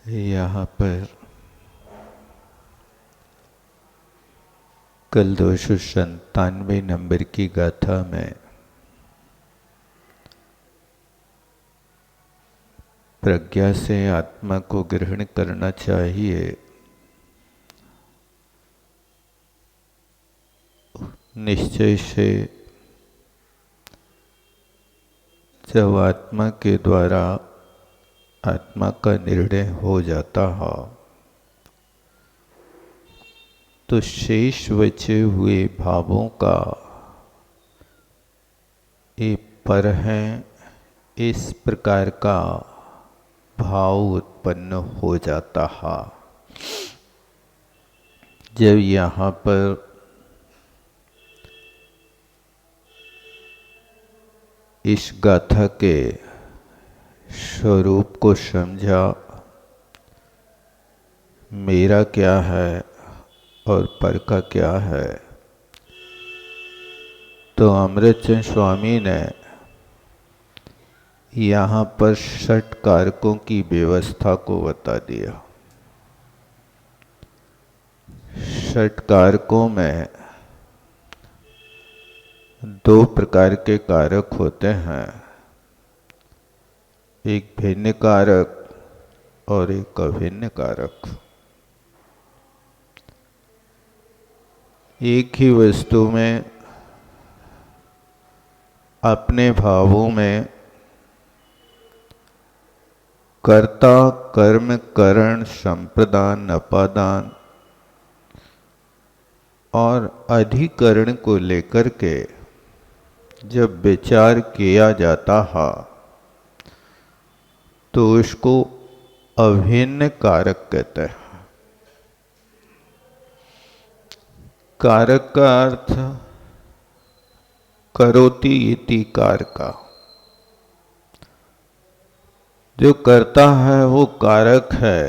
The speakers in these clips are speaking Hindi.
यहाँ पर कल 297 नंबर की गाथा में प्रज्ञा से आत्मा को ग्रहण करना चाहिए, निश्चय से जब आत्मा के द्वारा आत्मा का निर्णय हो जाता है तो शेष बचे हुए भावों का ये पर है, इस प्रकार का भाव उत्पन्न हो जाता है। जब यहाँ पर इस गाथा के स्वरूप को समझा, मेरा क्या है और पर का क्या है, तो अमृतचंद स्वामी ने यहाँ पर षट कारकों की व्यवस्था को बता दिया। षट कारकों में दो प्रकार के कारक होते हैं, एक भिन्न कारक और एक अभिन्न कारक। एक ही वस्तु में अपने भावों में कर्ता कर्म करण संप्रदान अपादान और अधिकरण को लेकर के जब विचार किया जाता है तो उसको अभिन्न कारक कहते हैं। कारक का अर्थ करोति इति कारका, जो करता है वो कारक है।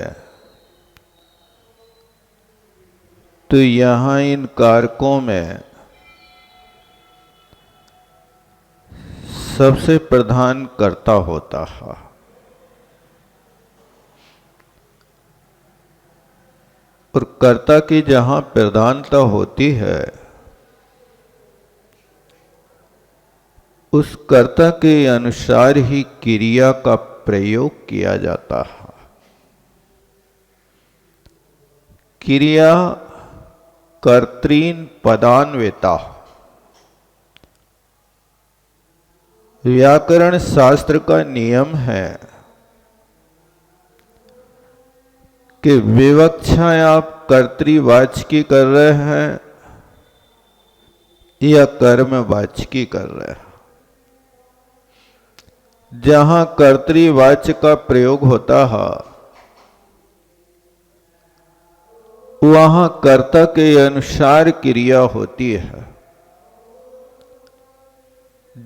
तो यहाँ इन कारकों में सबसे प्रधान कर्ता होता है। और कर्ता की जहाँ प्रधानता होती है उस कर्ता के अनुसार ही क्रिया का प्रयोग किया जाता है। क्रिया कर्तृन पदान्विता। व्याकरण शास्त्र का नियम है कि विवक्षा आप कर्तृवाचकी कर रहे हैं या कर्मवाचकी कर रहे हैं। जहां कर्तृवाच्य का प्रयोग होता है वहां कर्ता के अनुसार क्रिया होती है।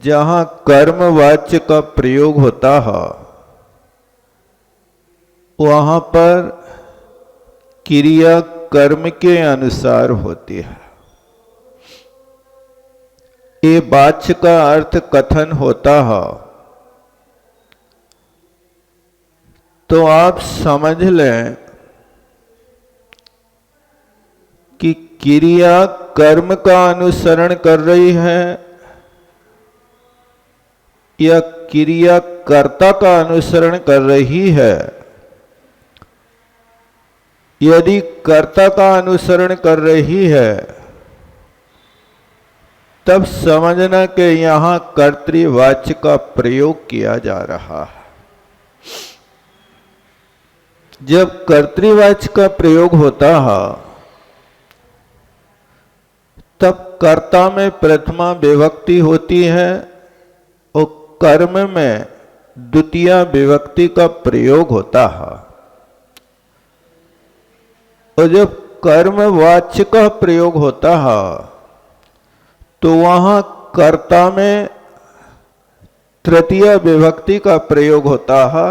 जहां कर्मवाच्य का प्रयोग होता है वहां पर क्रिया कर्म के अनुसार होती है। ये वाच्य का अर्थ कथन होता है तो आप समझ लें कि क्रिया कर्म का अनुसरण कर रही है या क्रिया कर्ता का अनुसरण कर रही है। यदि कर्ता का अनुसरण कर रही है तब समझना कि यहां कर्तृवाच्य का प्रयोग किया जा रहा है। जब कर्तृवाच्य का प्रयोग होता है तब कर्ता में प्रथमा विभक्ति होती है और कर्म में द्वितीया विभक्ति का प्रयोग होता है। और जब कर्मवाच्य का प्रयोग होता है तो वहां कर्ता में तृतीया विभक्ति का प्रयोग होता है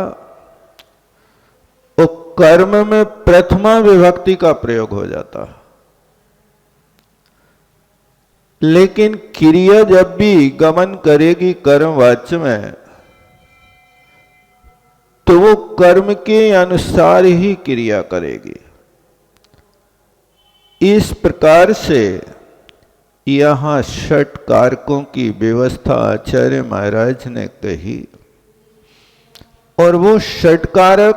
और कर्म में प्रथमा विभक्ति का प्रयोग हो जाता है। लेकिन क्रिया जब भी गमन करेगी कर्मवाच्य में तो वो कर्म के अनुसार ही क्रिया करेगी। इस प्रकार से यहाँ षट कारकों की व्यवस्था आचार्य महाराज ने कही, और वो षट कारक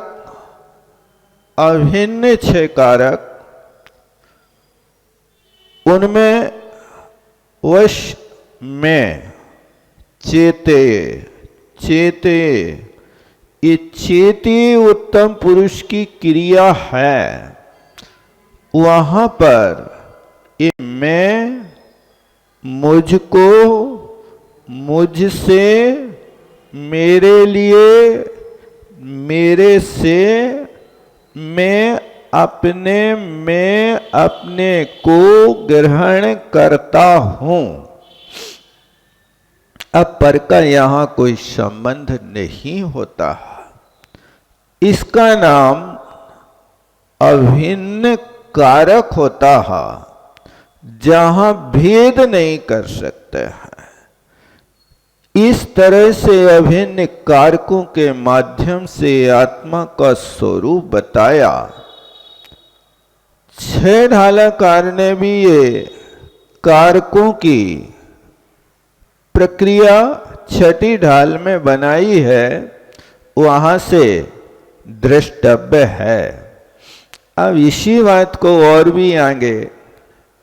अभिन्न 6 कारक, उनमें वश में चेते चेते, ये चेते उत्तम पुरुष की क्रिया है। वहां पर ये मैं, मुझको, मुझसे, मेरे लिए, मेरे से, मैं अपने को ग्रहण करता हूं। अब पर का यहां कोई संबंध नहीं होता। इसका नाम अभिन्न कारक होता है, जहां भेद नहीं कर सकते हैं। इस तरह से अभिन्न कारकों के माध्यम से आत्मा का स्वरूप बताया। 6 ढालाकार ने भी ये कारकों की प्रक्रिया 6ठी ढाल में बनाई है, वहां से दृष्टव्य है। अब इसी बात को और भी आगे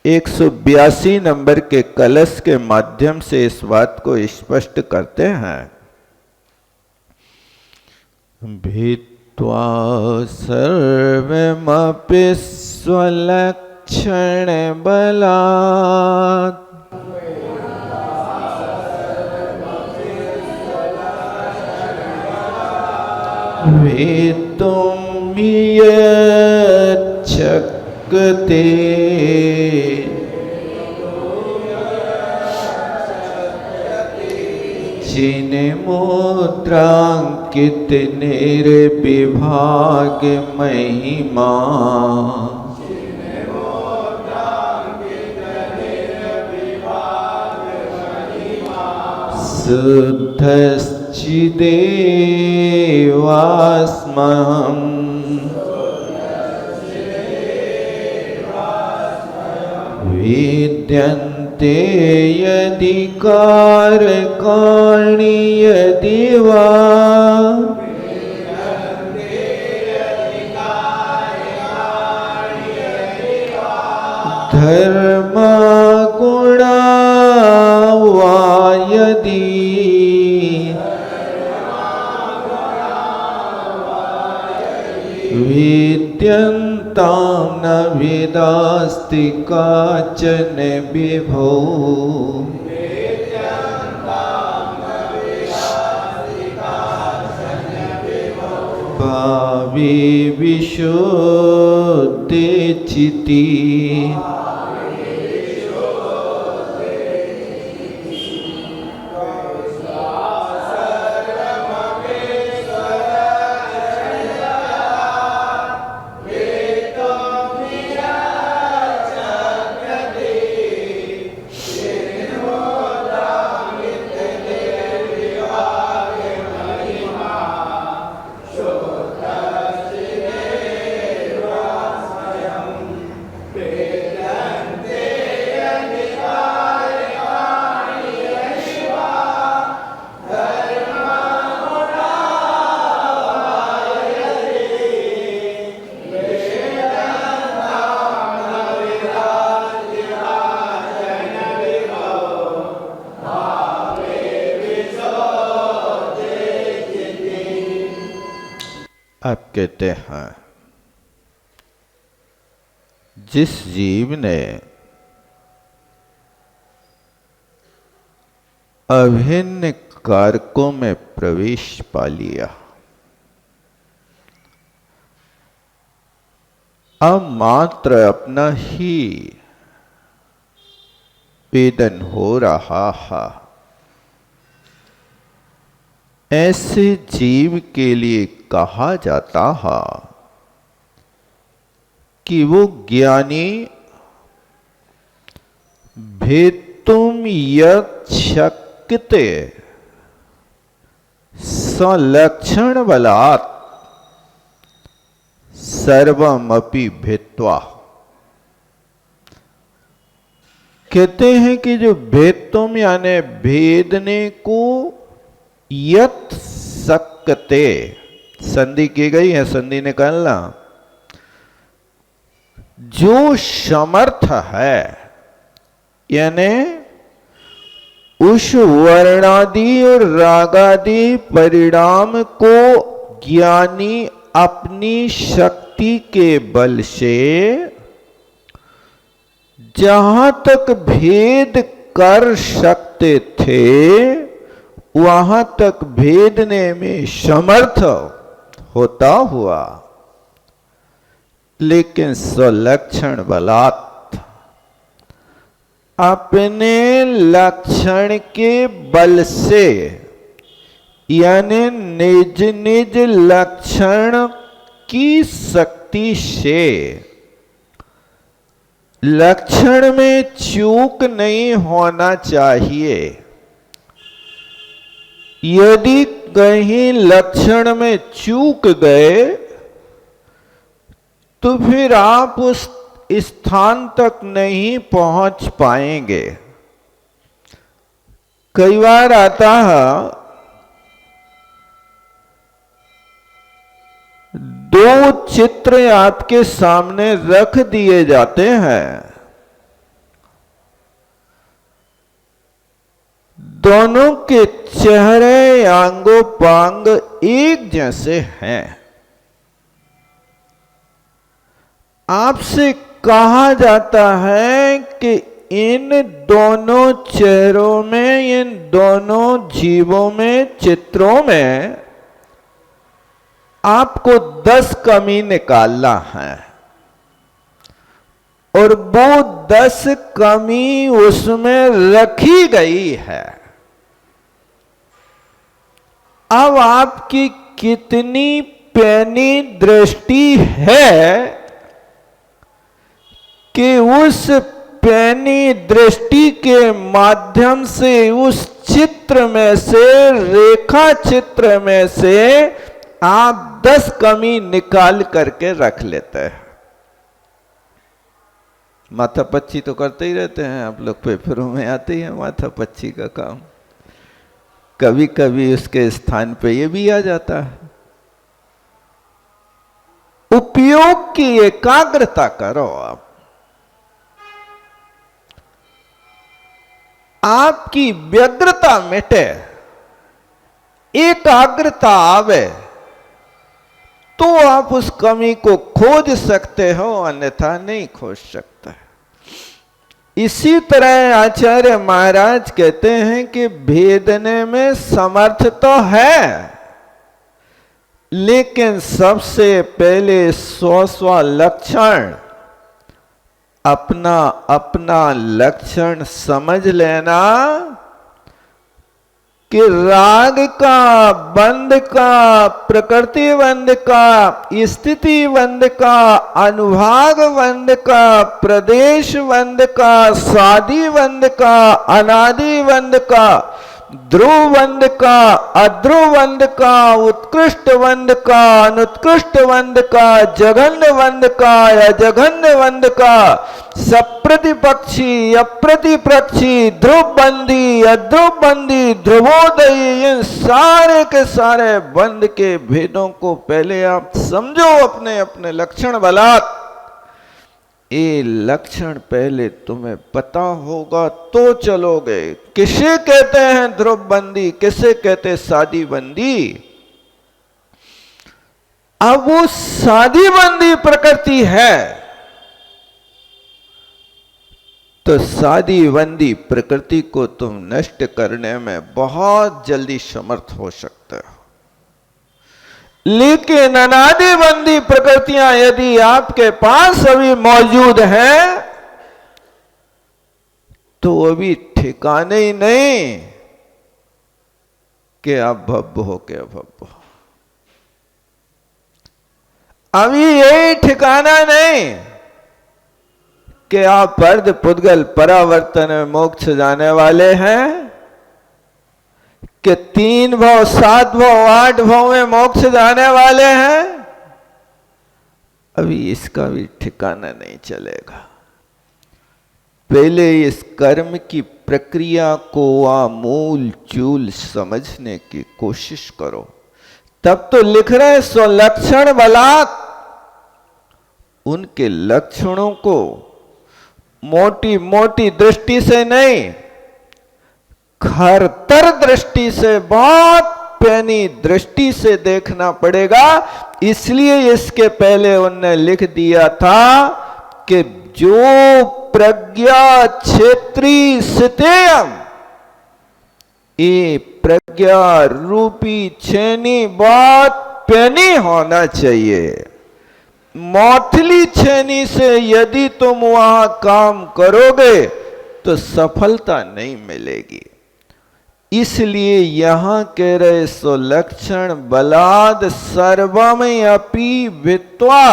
182 नंबर के कलश के माध्यम से इस बात को स्पष्ट करते हैं। भित्वा सर्वमपि स्वलक्षण बलात् वेत्तुं यच्छक्यते चिन्मुद्रांकित निर्विभाग महिमा शुद्धश्चिदेवास्महम् विद्यन्ते यदि कारकाणि यदि वा धर्मा गुणा वा यदि विद्यन्तां न वेदास्ति काचन विभो भावे विशुद्धे चिति आप कहते हैं जिस जीव ने अभिन्न कारकों में प्रवेश पा लिया, अब मात्र अपना ही वेदन हो रहा है, ऐसे जीव के लिए कहा जाता है कि वो ज्ञानी भेत्तुं यच्छक्यते सलक्षण बलात् सर्वमपि भित्वा। कहते हैं कि जो भेदतुम यानी भेदने को यत सकते, संधि की गई है, संधि निकालना, जो समर्थ है, यानी उस वर्णादि और रागादि परिणाम को ज्ञानी अपनी शक्ति के बल से जहां तक भेद कर सकते थे वहां तक भेदने में समर्थ होता हुआ, लेकिन स्वलक्षण बलात् अपने लक्षण के बल से, यानी निज निज लक्षण की शक्ति से, लक्षण में चूक नहीं होना चाहिए। यदि कहीं लक्षण में चूक गए तो फिर आप उस स्थान तक नहीं पहुंच पाएंगे। कई बार आता है, दो चित्र आपके सामने रख दिए जाते हैं, दोनों के चेहरे अंगो पांग एक जैसे हैं। आपसे कहा जाता है कि इन दोनों चेहरों में, इन दोनों जीवों में, चित्रों में आपको 10 कमी निकालना है और वो 10 कमी उसमें रखी गई है। अब आपकी कितनी पैनी दृष्टि है कि उस पैनी दृष्टि के माध्यम से उस चित्र में से, रेखा चित्र में से आप 10 कमी निकाल करके रख लेते हैं। माथा पच्ची तो करते ही रहते हैं आप लोग, पेपरों में आते ही है माथा पच्ची का काम। कभी कभी उसके स्थान पे ये भी आ जाता है। उपयोग की एकाग्रता करो आप, आपकी व्यग्रता मिटे, एकाग्रता आवे, तो आप उस कमी को खोज सकते हो, अन्यथा नहीं खोज सकते। इसी तरह आचार्य महाराज कहते हैं कि भेदने में समर्थ तो है, लेकिन सबसे पहले स्व लक्षण, अपना अपना लक्षण समझ लेना कि राग का, बंध का, प्रकृति बंध का, स्थिति बंध का, अनुभाग बंध का, प्रदेश बंध का, साधि बंध का, अनादि बंध का, ध्रुव बंध का, अध्रुव बंध का, उत्कृष्ट बंध का, अनुत्कृष्ट बंध का, जघन्य बंध का या जघन्य बंध का, सप्रतिपक्षी अप्रतिपक्षी, ध्रुव बंदी अध्रुव बंदी, ध्रुवोदयी, इन सारे के सारे बंध के भेदों को पहले आप समझो अपने अपने लक्षण बलात्। ये लक्षण पहले तुम्हें पता होगा तो चलोगे। किसे कहते हैं ध्रुव बंदी, किसे कहते साधी बंदी? अब वो साधी बंदी प्रकृति है तो साधी बंदी प्रकृति को तुम नष्ट करने में बहुत जल्दी समर्थ हो सकते हो। लेकिन अनादि बंदी प्रकृतियां यदि आपके पास अभी मौजूद हैं तो अभी ठिकाने ही नहीं कि आप भव्य हो के अभव्य हो। अभी यही ठिकाना नहीं कि आप पर्द पुद्गल परावर्तन में मोक्ष जाने वाले हैं, कि 3 भव 7 भव 8 भव में मोक्ष जाने वाले हैं। अभी इसका भी ठिकाना नहीं चलेगा। पहले इस कर्म की प्रक्रिया को आमूल चूल समझने की कोशिश करो। तब तो लिख रहे स्वलक्षण बलात्, उनके लक्षणों को मोटी मोटी दृष्टि से नहीं, खरतर दृष्टि से, बहुत पैनी दृष्टि से देखना पड़ेगा। इसलिए इसके पहले उनने लिख दिया था कि जो प्रज्ञा क्षेत्री सितेयम, ये प्रज्ञा रूपी छेनी बहुत पैनी होना चाहिए। मौथली छेनी से यदि तुम वहां काम करोगे तो सफलता नहीं मिलेगी। इसलिए यहां कह रहे सो लक्षण बलाद सर्वमय अपि वित्वा।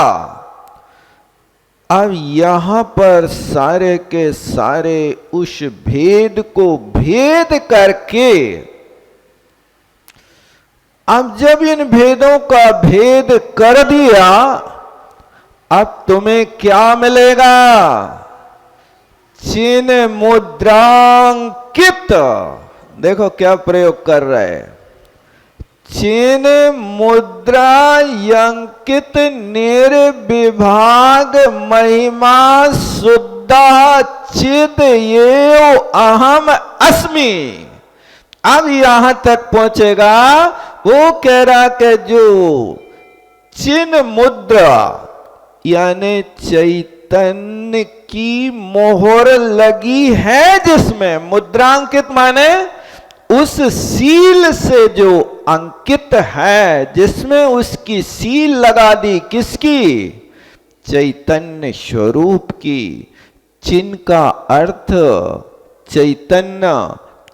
अब यहां पर सारे के सारे उस भेद को भेद करके, अब जब इन भेदों का भेद कर दिया, अब तुम्हें क्या मिलेगा? चिन्ह मुद्रांकित। देखो क्या प्रयोग कर रहे हैं, चिन्ह मुद्रा अंकित निर्विभाग महिमा शुद्ध चिद ये अहम अस्मि। अब यहां तक पहुंचेगा, वो कह रहा कि जो चिन्ह मुद्रा यानी चैतन्य की मोहर लगी है, जिसमें मुद्रांकित माने उस सील से जो अंकित है, जिसमें उसकी सील लगा दी, किसकी? चैतन्य स्वरूप की। चिन्ह का अर्थ चैतन्य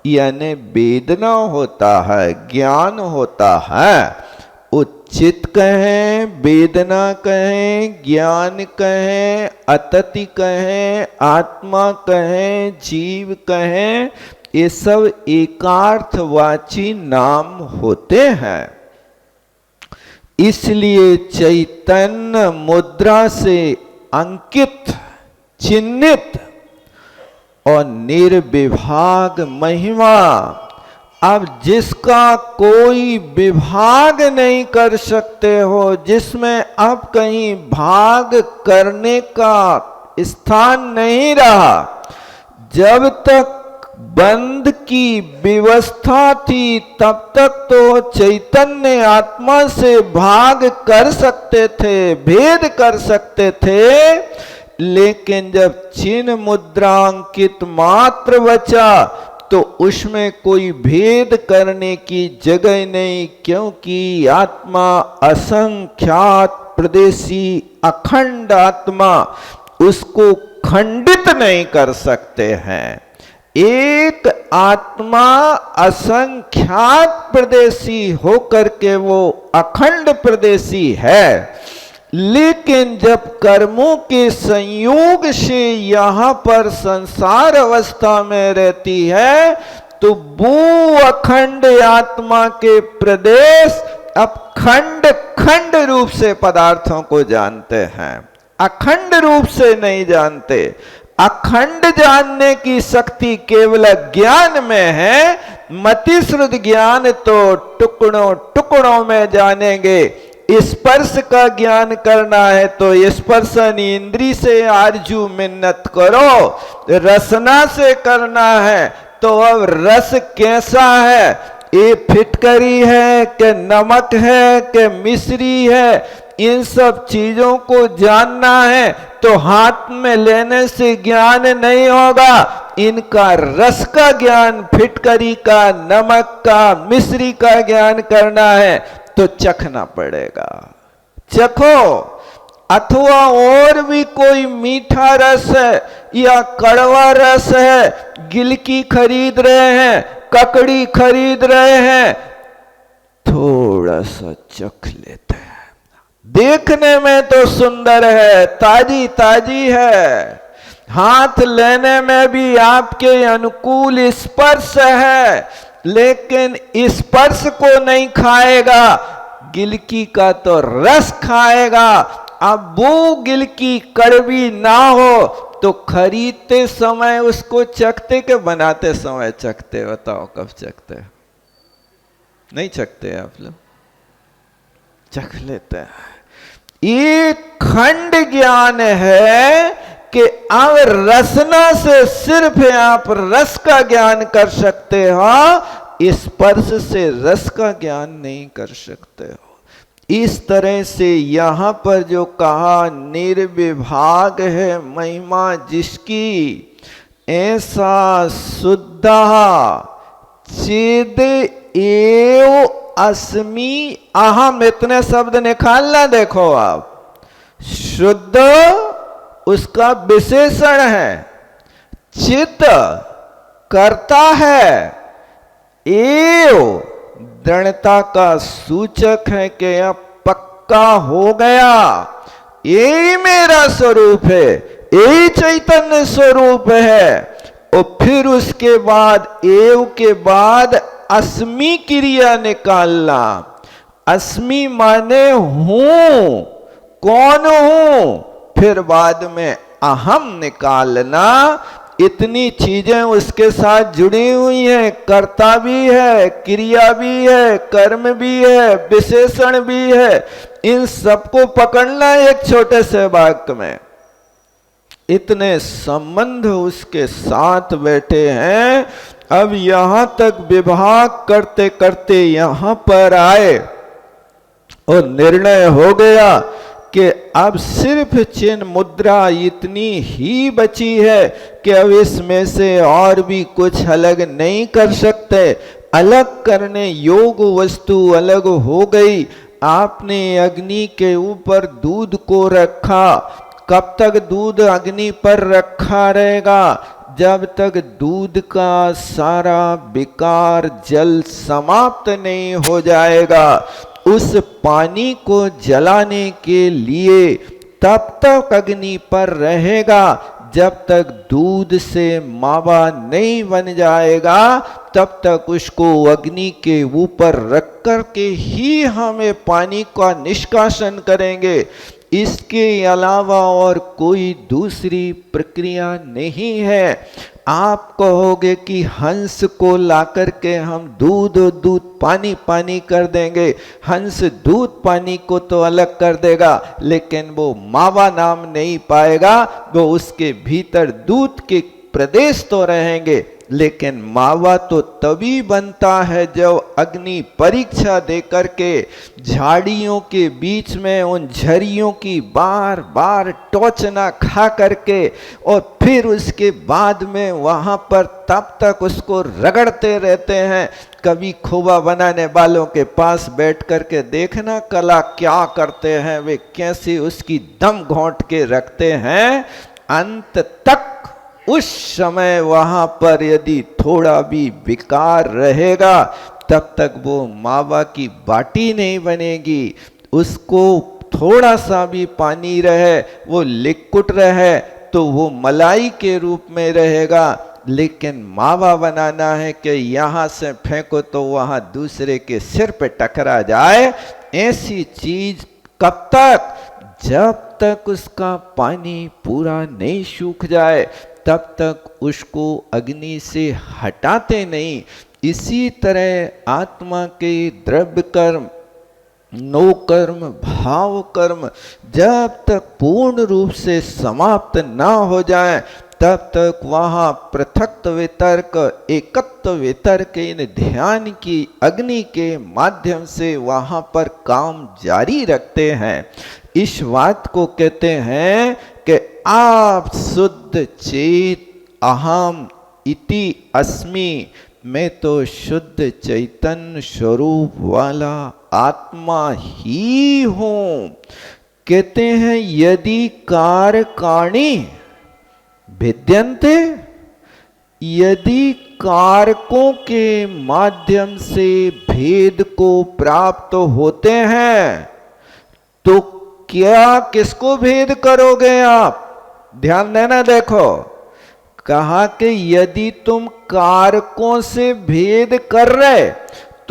यानी वेदना होता है, ज्ञान होता है। उचित कहें, वेदना कहें, ज्ञान कहें, अतति कहें, आत्मा कहें, जीव कहें, ये सब एकार्थवाची नाम होते हैं। इसलिए चैतन्य मुद्रा से अंकित, चिन्हित और निर्विभाग महिमा। अब जिसका कोई विभाग नहीं कर सकते हो, जिसमें अब कहीं भाग करने का स्थान नहीं रहा, जब तक बंध की व्यवस्था थी तब तक तो चैतन्य आत्मा से भाग कर सकते थे, भेद कर सकते थे। लेकिन जब चिन्ह मुद्रांकित मात्र बचा तो उसमें कोई भेद करने की जगह नहीं, क्योंकि आत्मा असंख्यात प्रदेशी अखंड आत्मा, उसको खंडित नहीं कर सकते हैं। एक आत्मा असंख्यात प्रदेशी होकर के वो अखंड प्रदेशी है। लेकिन जब कर्मों के संयोग से यहां पर संसार अवस्था में रहती है, तो वो अखंड आत्मा के प्रदेश अब खंड खंड रूप से पदार्थों को जानते हैं, अखंड रूप से नहीं जानते। अखंड जानने की शक्ति केवल ज्ञान में है। मतिश्रुत ज्ञान तो टुकड़ों टुकड़ों में जानेंगे। स्पर्श का ज्ञान करना है तो स्पर्शन इंद्री से आरजू मिन्नत करो। रसना से करना है तो अब रस कैसा है, ये फिटकरी है कि नमक है कि मिश्री है, इन सब चीजों को जानना है तो हाथ में लेने से ज्ञान नहीं होगा। इनका रस का ज्ञान, फिटकरी का, नमक का, मिश्री का ज्ञान करना है तो चखना पड़ेगा। चखो, अथवा और भी कोई मीठा रस है या कड़वा रस है, गिलकी खरीद रहे हैं, ककड़ी खरीद रहे हैं, थोड़ा सा चख लेते हैं। देखने में तो सुंदर है, ताजी ताजी है, हाथ लेने में भी आपके अनुकूल स्पर्श है, लेकिन स्पर्श को नहीं खाएगा, गिलकी का तो रस खाएगा। अब वो गिल की कड़वी ना हो तो खरीदते समय उसको चखते के बनाते समय चखते? बताओ कब चखते? नहीं चखते आप लोग, चख लेते हैं। ये खंड ज्ञान है कि अब रसना से सिर्फ आप रस का ज्ञान कर सकते हो, स्पर्श से रस का ज्ञान नहीं कर सकते हो। इस तरह से यहां पर जो कहा निर्विभाग है महिमा जिसकी, ऐसा शुद्ध चिद एव अस्मि अहम, इतने शब्द निकालना देखो आप। शुद्ध उसका विशेषण है, चित करता है, एव दृढ़ता का सूचक है कि अब पक्का हो गया, यही मेरा स्वरूप है, यही चैतन्य स्वरूप है। और फिर उसके बाद एव के बाद अस्मि क्रिया निकालना। अस्मि माने हूं, कौन हूं, फिर बाद में अहम निकालना। इतनी चीजें उसके साथ जुड़ी हुई हैं, कर्ता भी है, क्रिया भी है, कर्म भी है, विशेषण भी है। इन सबको पकड़ना एक छोटे से वाक्य में, इतने संबंध उसके साथ बैठे हैं। अब यहां तक विभाग करते करते यहां पर आए और निर्णय हो गया कि अब सिर्फ चिन्ह मुद्रा इतनी ही बची है कि अब इसमें से और भी कुछ अलग नहीं कर सकते। अलग करने योग वस्तु अलग हो गई। आपने अग्नि के ऊपर दूध को रखा, कब तक दूध अग्नि पर रखा रहेगा? जब तक दूध का सारा विकार जल समाप्त नहीं हो जाएगा। उस पानी को जलाने के लिए तब तक अग्नि पर रहेगा जब तक दूध से मावा नहीं बन जाएगा, तब तक उसको अग्नि के ऊपर रख कर के ही हमें पानी का निष्कासन करेंगे। इसके अलावा और कोई दूसरी प्रक्रिया नहीं है। आप कहोगे कि हंस को लाकर के हम दूध पानी पानी कर देंगे। हंस दूध पानी को तो अलग कर देगा, लेकिन वो मावा नाम नहीं पाएगा। वो उसके भीतर दूध के प्रदेश तो रहेंगे, लेकिन मावा तो तभी बनता है जब अग्नि परीक्षा दे करके झाड़ियों के बीच में उन झरियों की बार बार टोचना खा करके, और फिर उसके बाद में वहां पर तब तक उसको रगड़ते रहते हैं। कभी खोवा बनाने वालों के पास बैठ करके देखना कला क्या करते हैं, वे कैसे उसकी दम घोंट के रखते हैं। अंत तक उस समय वहां पर यदि थोड़ा भी विकार रहेगा, तब तक वो मावा की बाटी नहीं बनेगी। उसको थोड़ा सा भी पानी रहे, वो लिक्विड रहे, तो वो मलाई के रूप में रहेगा। लेकिन मावा बनाना है कि यहां से फेंको तो वहां दूसरे के सिर पे टकरा जाए, ऐसी चीज कब तक? जब तक उसका पानी पूरा नहीं सूख जाए, तब तक उसको अग्नि से हटाते नहीं। इसी तरह आत्मा के द्रव्य कर्म, नो कर्म, भाव कर्म जब तक पूर्ण रूप से समाप्त ना हो जाए, तब तक वहां पृथक वितर्क, एकत्व वितर्क, इन ध्यान की अग्नि के माध्यम से वहां पर काम जारी रखते हैं। इस बात को कहते हैं कि आप शुद्ध चेत अहम इति अस्मि, मैं तो शुद्ध चैतन्य स्वरूप वाला आत्मा ही हूं। कहते हैं यदि कारकाणी भिद्यन्ते, यदि कारकों के माध्यम से भेद को प्राप्त होते हैं, तो क्या किसको भेद करोगे आप? ध्यान देना, देखो कहा कि यदि तुम कारकों से भेद कर रहे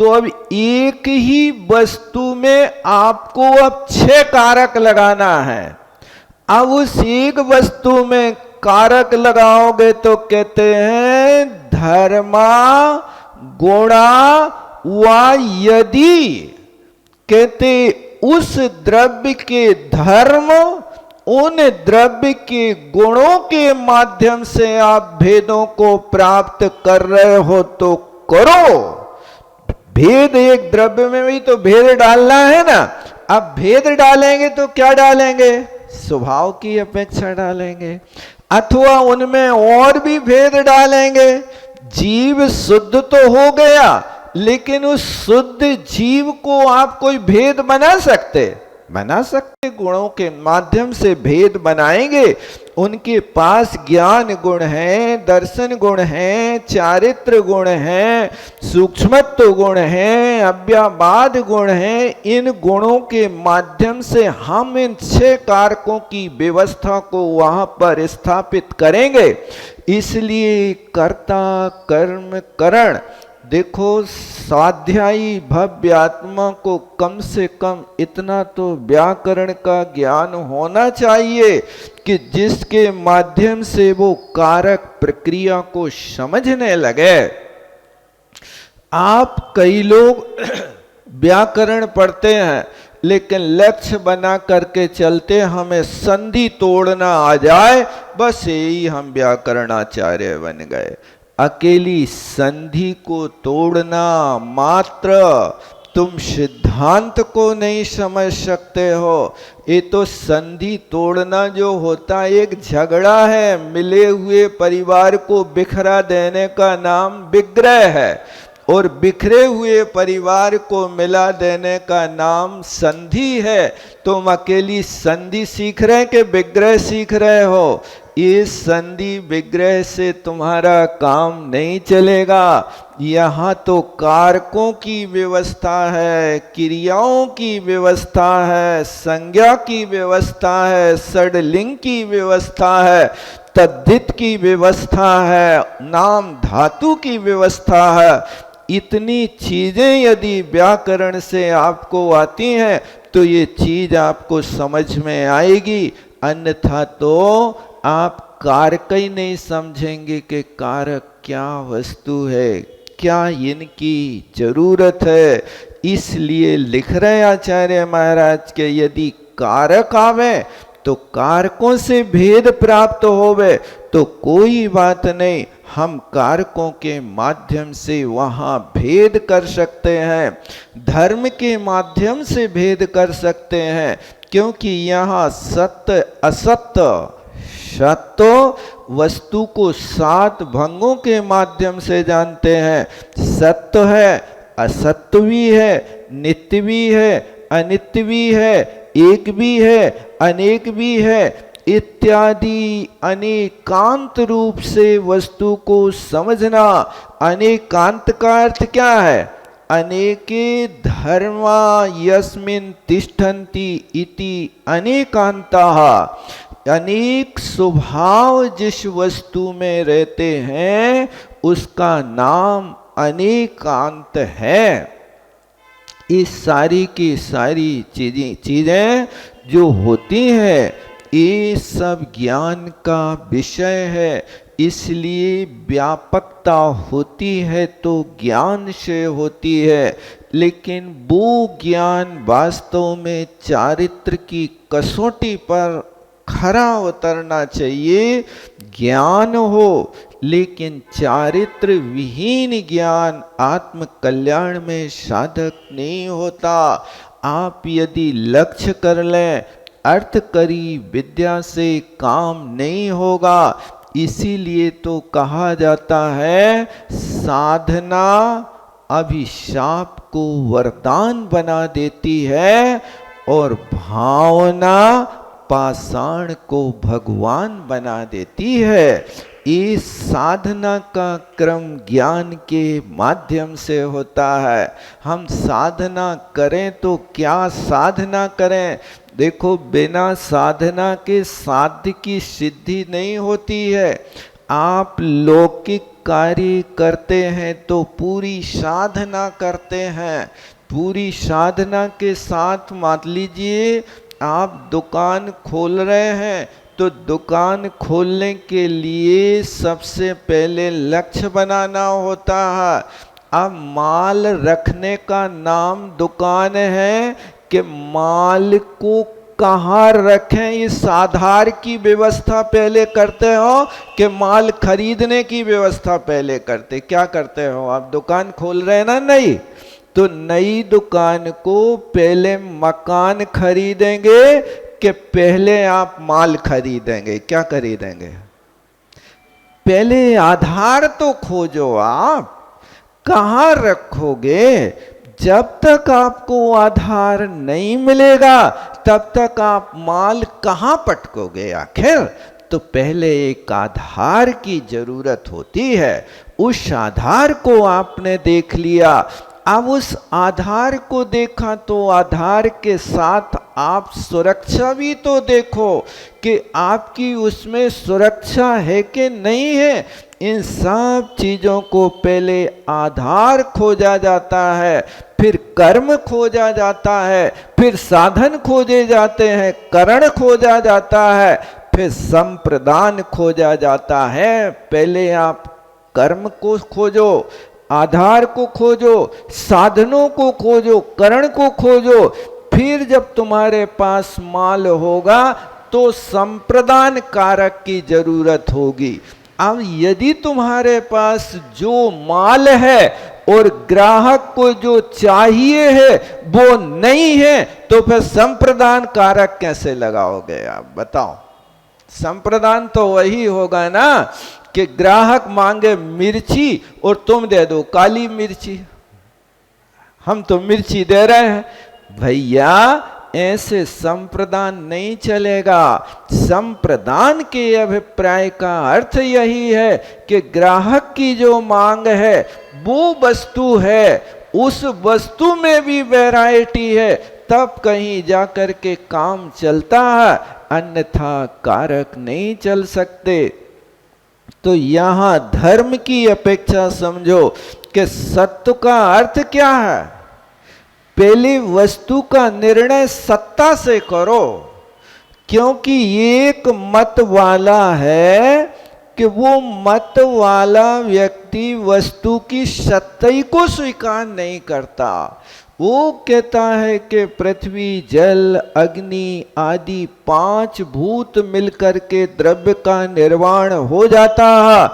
तो अब एक ही वस्तु में आपको अब 6 कारक लगाना है। अब उस एक वस्तु में कारक लगाओगे तो कहते हैं धर्मा गुणा वा यदि, कहते उस द्रव्य के धर्म उन द्रव्य के गुणों के माध्यम से आप भेदों को प्राप्त कर रहे हो तो करो। भेद एक द्रव्य में भी तो भेद डालना है ना। अब भेद डालेंगे तो क्या डालेंगे? स्वभाव की अपेक्षा डालेंगे, अथवा उनमें और भी भेद डालेंगे। जीव शुद्ध तो हो गया, लेकिन उस शुद्ध जीव को आप कोई भेद बना सकते? गुणों के माध्यम से भेद बनाएंगे। उनके पास ज्ञान गुण है, दर्शन गुण है, चारित्र गुण है, सूक्ष्मत्व गुण है, अव्ययवाद गुण है। इन गुणों के माध्यम से हम इन 6 कारकों की व्यवस्था को वहां पर स्थापित करेंगे। इसलिए कर्ता कर्म करण, देखो स्वाध्यायी भव्य आत्मा को कम से कम इतना तो व्याकरण का ज्ञान होना चाहिए कि जिसके माध्यम से वो कारक प्रक्रिया को समझने लगे। आप कई लोग व्याकरण पढ़ते हैं, लेकिन लक्ष्य बना करके चलते हमें संधि तोड़ना आ जाए, बस यही हम व्याकरणाचार्य बन गए। अकेली संधि को तोड़ना मात्र, तुम सिद्धांत को नहीं समझ सकते हो। ये तो संधि तोड़ना जो होता है एक झगड़ा है, मिले हुए परिवार को बिखरा देने का नाम विग्रह है, और बिखरे हुए परिवार को मिला देने का नाम संधि है। तुम अकेली संधि सीख रहे कि विग्रह सीख रहे हो? ये संधि विग्रह से तुम्हारा काम नहीं चलेगा। यहाँ तो कारकों की व्यवस्था है, क्रियाओं की व्यवस्था है, संज्ञा की व्यवस्था है, षड्लिंग की व्यवस्था है, तद्धित की व्यवस्था है, नाम धातु की व्यवस्था है। इतनी चीजें यदि व्याकरण से आपको आती हैं तो ये चीज आपको समझ में आएगी, अन्यथा तो आप कारक ही नहीं समझेंगे कि कारक क्या वस्तु है, क्या इनकी जरूरत है। इसलिए लिख रहे आचार्य महाराज के यदि कारक आवे तो कारकों से भेद प्राप्त होवे तो कोई बात नहीं, हम कारकों के माध्यम से वहां भेद कर सकते हैं, धर्म के माध्यम से भेद कर सकते हैं। क्योंकि यहाँ सत्य असत्य, सत्य वस्तु को 7 भंगों के माध्यम से जानते हैं। सत्य है, असत्य भी है, नित्य भी है, अनित्य भी है, एक भी है, अनेक भी है, इत्यादि अनेकांत रूप से वस्तु को समझना। अनेकांत का अर्थ क्या है? अनेके धर्मा यस्मिन् तिष्ठन्ति इति अनेकांताः। अनेक स्वभाव जिस वस्तु में रहते हैं उसका नाम अनेकांत है। इस सारी की सारी चीजें जो होती हैं ये सब ज्ञान का विषय है। इसलिए व्यापकता होती है तो ज्ञान से होती है, लेकिन वो ज्ञान वास्तव में चारित्र की कसौटी पर खरा उतरना चाहिए। ज्ञान हो लेकिन चारित्र विहीन ज्ञान आत्म कल्याण में साधक नहीं होता। आप यदि लक्ष्य कर लें, अर्थ करी विद्या से काम नहीं होगा। इसीलिए तो कहा जाता है साधना अभिशाप को वरदान बना देती है और भावना पाषाण को भगवान बना देती है। इस साधना का क्रम ज्ञान के माध्यम से होता है। हम साधना करें तो क्या साधना करें? देखो, बिना साधना के साध्य की सिद्धि नहीं होती है। आप लौकिक कार्य करते हैं तो पूरी साधना करते हैं, पूरी साधना के साथ मान लीजिए आप दुकान खोल रहे हैं, तो दुकान खोलने के लिए सबसे पहले लक्ष्य बनाना होता है। अब माल रखने का नाम दुकान है कि माल को कहाँ रखें, इस आधार की व्यवस्था पहले करते हो कि माल खरीदने की व्यवस्था पहले करते? क्या करते हो आप? दुकान खोल रहे हैं ना नई, तो नई दुकान को पहले मकान खरीदेंगे कि पहले आप माल खरीदेंगे? क्या खरीदेंगे? पहले आधार तो खोजो, आप कहाँ रखोगे? जब तक आपको आधार नहीं मिलेगा तब तक आप माल कहाँ पटकोगे आखिर? तो पहले एक आधार की जरूरत होती है। उस आधार को आपने देख लिया। अब उस आधार को देखा तो आधार के साथ आप सुरक्षा भी तो देखो कि आपकी उसमें सुरक्षा है कि नहीं है। इन सब चीजों को पहले आधार खोजा जाता है, फिर कर्म खोजा जाता है, फिर साधन खोजे जाते हैं, करण खोजा जाता है, फिर संप्रदान खोजा जाता है। पहले आप कर्म को खोजो, आधार को खोजो, साधनों को खोजो, करण को खोजो, फिर जब तुम्हारे पास माल होगा तो संप्रदान कारक की जरूरत होगी। अब यदि तुम्हारे पास जो माल है और ग्राहक को जो चाहिए है वो नहीं है, तो फिर संप्रदान कारक कैसे लगाओगे आप? बताओ। संप्रदान तो वही होगा ना कि ग्राहक मांगे मिर्ची और तुम दे दो काली मिर्ची। हम तो मिर्ची दे रहे हैं भैया, ऐसे संप्रदान नहीं चलेगा। संप्रदान के अभिप्राय का अर्थ यही है कि ग्राहक की जो मांग है वो वस्तु है, उस वस्तु में भी वैरायटी है, तब कहीं जाकर के काम चलता है, अन्यथा कारक नहीं चल सकते। तो यहां धर्म की अपेक्षा समझो कि सत्य का अर्थ क्या है। पहले वस्तु का निर्णय सत्ता से करो, क्योंकि एक मत वाला है कि वो मत वाला व्यक्ति वस्तु की सत्ता को स्वीकार नहीं करता। वो कहता है कि पृथ्वी, जल, अग्नि आदि 5 भूत मिलकर के द्रव्य का निर्माण हो जाता है,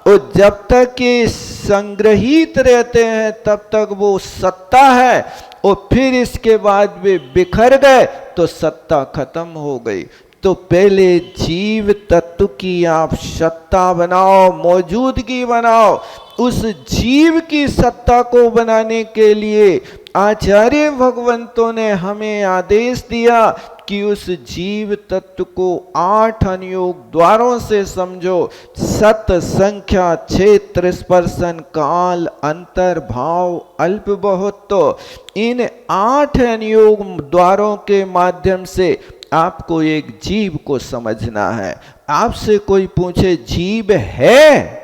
और जब तक ये संग्रहित रहते हैं तब तक वो सत्ता है, और फिर इसके बाद वे बिखर गए तो सत्ता खत्म हो गई। तो पहले जीव तत्व की आप सत्ता बनाओ, मौजूदगी बनाओ। उस जीव की सत्ता को बनाने के लिए आचार्य भगवंतों ने हमें आदेश दिया कि उस जीव तत्व को 8 अनुयोग द्वारों से समझो। सत, संख्या, क्षेत्र, स्पर्शन, काल, अंतर, भाव, अल्प, बहुत। तो इन 8 अनुयोग द्वारों के माध्यम से आपको एक जीव को समझना है। आपसे कोई पूछे जीव है,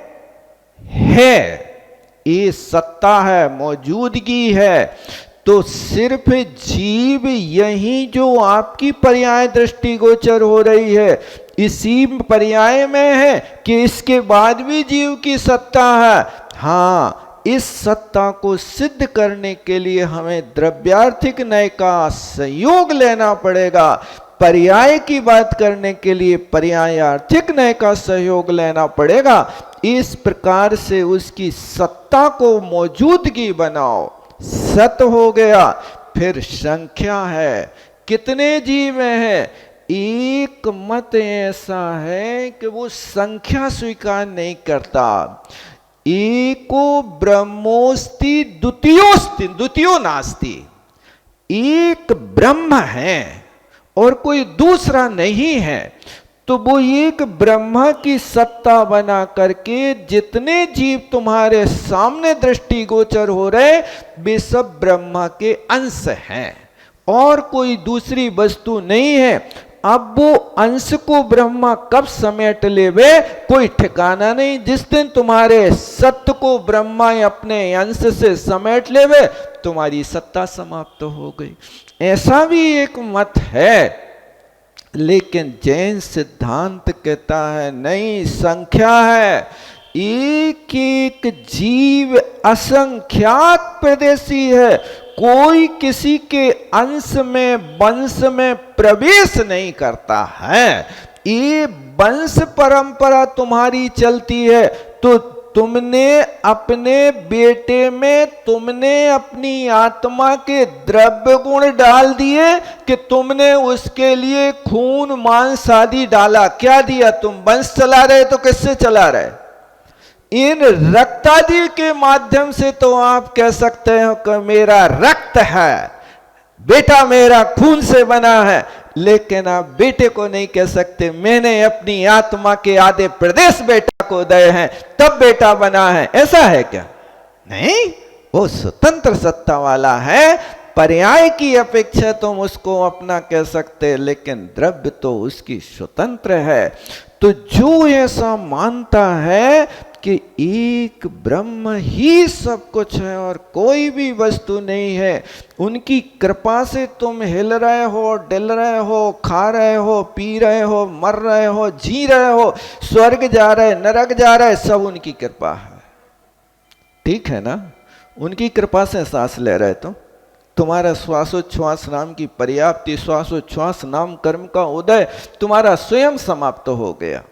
ये सत्ता है, मौजूदगी है, तो सिर्फ जीव यही जो आपकी पर्याय दृष्टिगोचर हो रही है, इसी पर्याय में है कि इसके बाद भी जीव की सत्ता है। हाँ, इस सत्ता को सिद्ध करने के लिए हमें द्रव्यार्थिक न्याय का सहयोग लेना पड़ेगा। पर्याय की बात करने के लिए पर्यायार्थिक न्याय का सहयोग लेना पड़ेगा। इस प्रकार से उसकी सत्ता को मौजूदगी बनाओ। सत हो गया, फिर संख्या है, कितने जीव हैं। एक मत ऐसा है कि वो संख्या स्वीकार नहीं करता। एको ब्रह्मोस्ति द्वितीयोस्ति द्वितीयो नास्ति। एक ब्रह्म है और कोई दूसरा नहीं है। तो वो एक ब्रह्मा की सत्ता बना करके जितने जीव तुम्हारे सामने दृष्टिगोचर हो रहे, वे सब ब्रह्मा के अंश हैं और कोई दूसरी वस्तु नहीं है। अब वो अंश को ब्रह्मा कब समेट लेवे कोई ठिकाना नहीं। जिस दिन तुम्हारे सत्य को ब्रह्मा अपने अंश से समेट लेवे तुम्हारी सत्ता समाप्त हो गई। ऐसा भी एक मत है, लेकिन जैन सिद्धांत कहता है नहीं, संख्या है। एक एक जीव असंख्यात प्रदेशी है, कोई किसी के अंश में वंश में प्रवेश नहीं करता है। ये वंश परंपरा तुम्हारी चलती है तो तुमने अपने बेटे में तुमने अपनी आत्मा के द्रव्य गुण डाल दिए कि तुमने उसके लिए खून मांस आदि डाला। क्या दिया? तुम वंश चला रहे तो किससे चला रहे? इन रक्तादि के माध्यम से तो आप कह सकते हो कि मेरा रक्त है, बेटा मेरा खून से बना है, लेकिन आप बेटे को नहीं कह सकते मैंने अपनी आत्मा के आधे प्रदेश बेटा को दे हैं तब बेटा बना है। ऐसा है क्या? नहीं, वो स्वतंत्र सत्ता वाला है। पर्याय की अपेक्षा तुम उसको अपना कह सकते, लेकिन द्रव्य तो उसकी स्वतंत्र है। तो जो ऐसा मानता है कि एक ब्रह्म ही सब कुछ है और कोई भी वस्तु नहीं है, उनकी कृपा से तुम हिल रहे हो, डल रहे हो, खा रहे हो, पी रहे हो, मर रहे हो, जी रहे हो, स्वर्ग जा रहे, नरक जा रहे, सब उनकी कृपा है। ठीक है ना? उनकी कृपा से सांस ले रहे तुम्हारा श्वासोच्छ्वास नाम की पर्याप्ति, श्वासोच्छ्वास नाम कर्म का उदय तुम्हारा स्वयं समाप्त हो गया।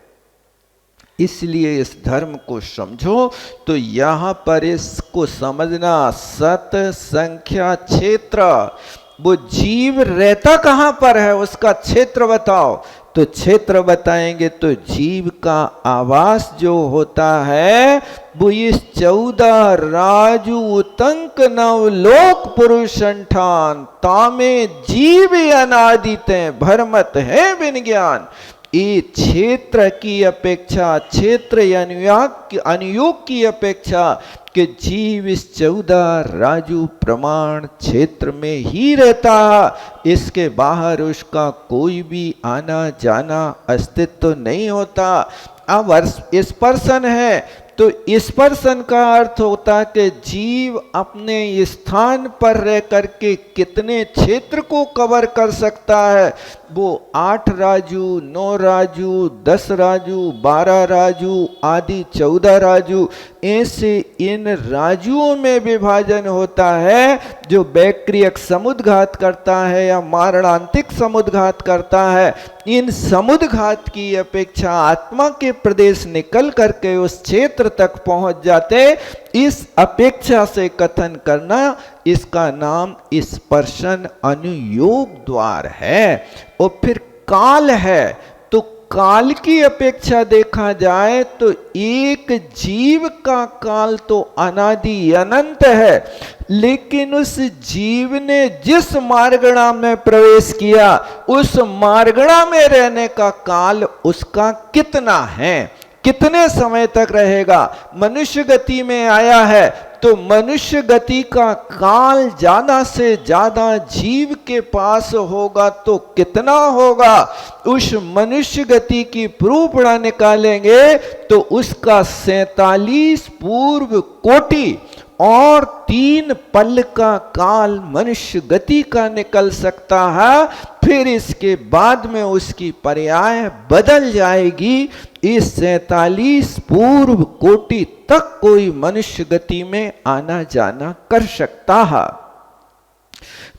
इसलिए इस धर्म को समझो तो यहां पर इसको समझना, सत संख्या क्षेत्र, वो जीव रहता कहां पर है उसका क्षेत्र बताओ। तो क्षेत्र बताएंगे तो जीव का आवास जो होता है वो इस 14 राजू उतंक नवलोक पुरुषंठान तामे जीव अनादिते भरमत है विज्ञान। ये क्षेत्र की अपेक्षा, क्षेत्र अनुयोग की अपेक्षा कि जीव इस 14 राजू प्रमाण क्षेत्र में ही रहता है, इसके बाहर उसका कोई भी आना जाना अस्तित्व नहीं होता। अब स्पर्शन है तो स्पर्शन का अर्थ होता है कि जीव अपने स्थान पर रह करके कितने क्षेत्र को कवर कर सकता है। वो 8 राजू, 9 राजू, 10 राजू, 12 राजू आदि 14 राजू, ऐसे इन राजुओं में विभाजन होता है। जो बैक्रियक समुद्घात करता है या मारणांतिक समुद्घात करता है, इन समुद्घात की अपेक्षा आत्मा के प्रदेश निकल करके उस क्षेत्र तक पहुंच जाते, इस अपेक्षा से कथन करना, इसका नाम स्पर्शन अनुयोग द्वार है। और फिर काल है तो काल की अपेक्षा देखा जाए तो एक जीव का काल तो अनादि अनंत है, लेकिन उस जीव ने जिस मार्गणा में प्रवेश किया उस मार्गणा में रहने का काल उसका कितना है, कितने समय तक रहेगा। मनुष्य गति में आया है तो मनुष्य गति का काल ज्यादा से ज्यादा जीव के पास होगा तो कितना होगा। उस मनुष्य गति की प्रूपणा निकालेंगे तो उसका 47 पूर्व कोटि और 3 पल का काल मनुष्य गति का निकल सकता है। फिर इसके बाद में उसकी पर्याय बदल जाएगी। इस 47 पूर्व कोटि तक कोई मनुष्य गति में आना जाना कर सकता है।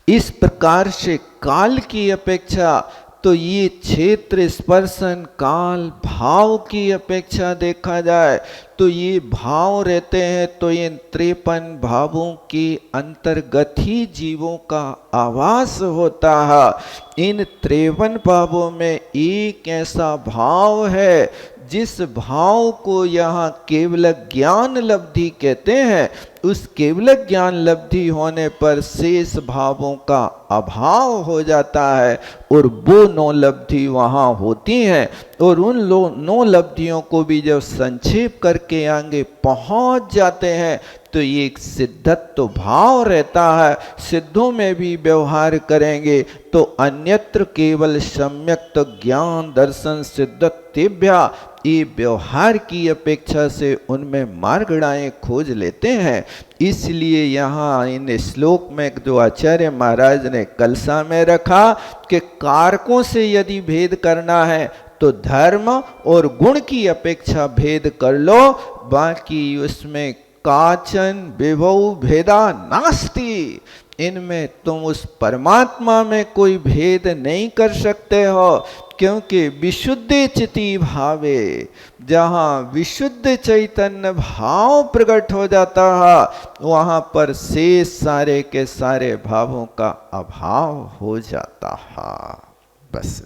इस प्रकार से काल की अपेक्षा तो ये क्षेत्र स्पर्शन काल भाव की अपेक्षा देखा जाए तो ये भाव रहते हैं तो इन 53 भावों के अंतर्गत ही जीवों का आवास होता है। इन 53 भावों में एक ऐसा भाव है जिस भाव को यहाँ केवल ज्ञान लब्धि कहते हैं। उस केवल ज्ञान लब्धि होने पर शेष भावों का अभाव हो जाता है और वो 9 लब्धि वहाँ होती हैं। और उन 9 लब्धियों को भी जब संक्षेप करके आगे पहुँच जाते हैं तो ये एक सिद्धत्व भाव रहता है। सिद्धों में भी व्यवहार करेंगे तो अन्यत्र केवल सम्यक ज्ञान दर्शन सिद्धत्वेभ्या, ये व्यवहार की अपेक्षा से उनमें मार्गड़ाएं खोज लेते हैं। इसलिए यहाँ इन श्लोक में जो आचार्य महाराज ने कलसा में रखा कि कारकों से यदि भेद करना है तो धर्म और गुण की अपेक्षा भेद कर लो, बाकी उसमें काचन विभव भेदा नास्ति, इनमें तुम उस परमात्मा में कोई भेद नहीं कर सकते हो, क्योंकि विशुद्ध चिति भावे, जहाँ विशुद्ध चैतन्य भाव प्रकट हो जाता है वहाँ पर शेष सारे के सारे भावों का अभाव हो जाता है। बस।